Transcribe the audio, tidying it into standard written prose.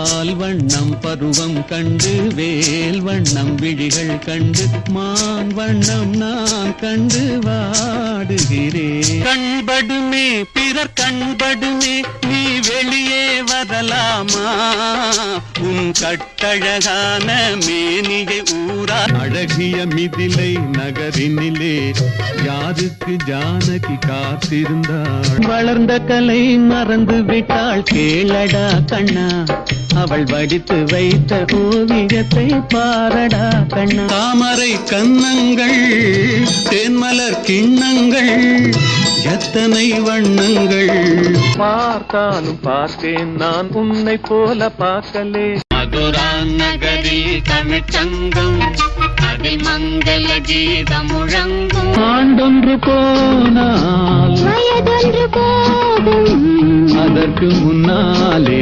பால் வண்ணம் பருவம் கண்டு வேல் வண்ணம் விழிகள் கண்டு மான் வண்ணம் நான் கண்டு வாடுகிறேன். கண்படுமே பிறர் கண்படுமே நீ வெளியே வரலாமா? உன் கட்டழகான மேனியை ஊரா அழகிய மிதிலை நகரினிலே யாருக்கு ஜானகி காத்திருந்தாள்? வளர்ந்த கலை மறந்து விட்டாள் கேளடா கண்ணா, அவள் வடித்து வைத்த ஓவியத்தை பாரடா கண்ணா. தாமரை கன்னங்கள் தேன்மலர் கிண்ணங்கள் எத்தனை வண்ணங்கள். பார்த்தாலும் பார்த்தேன் நான் உன்னை போல பார்க்கலே. மதுரா நகரில் தமிழ்ச்சங்கம் அதில் மங்கள கீதம் முழங்கும். ஆண்டொன்று போனால் வயதொன்று போதும் அதற்கு முன்னாலே